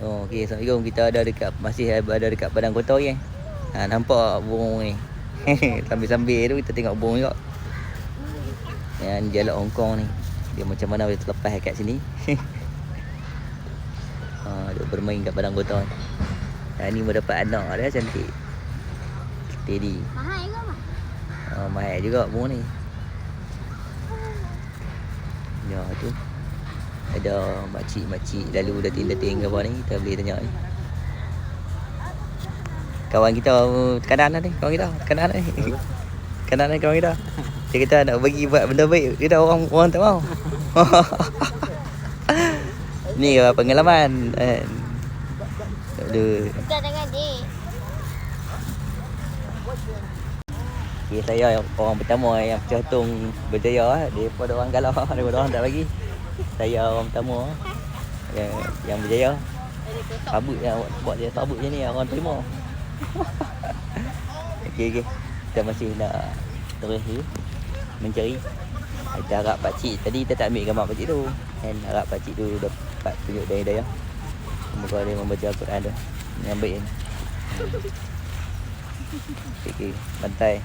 Oh, okey. Assalamualaikum. Kita masih ada dekat padang kotoi nampak burung ni. Sambil-sambil tu kita tengok burung juga. Yang jalak Hong Kong ni. Dia macam mana boleh terlepas kat sini. Duk bermain kat padang kotoi. Yang ni mau dapat anak dia cantik. Steady. Mahal ke mah? Mahal juga burung ni. Ya tu. Ada makcik-makcik lalu dating-dating ke apa ni, kita boleh tanya ni. Kawan kita kanan ni, kawan kita kanan ni. Kanan ni kawan kita. Dia kata nak bagi buat benda baik, kita orang tak mau. Ni pengalaman. Aduh. Kita dengan dia. Okay, saya orang pertama yang Pecahtung berjaya. Daripada orang galau, daripada orang tak bagi. Saya orang pertama yang berjaya. Sabut yang buat dia sabut je ni orang terima. Okey. Kita masih nak terus mencari. Kita harap pakcik tadi kita tak ambil gambar pakcik tu. Dan harap pakcik tu dapat tunjuk dari dia. Semoga dia membaca Al-Quran tu. Yang baik ni. Okey, bantai.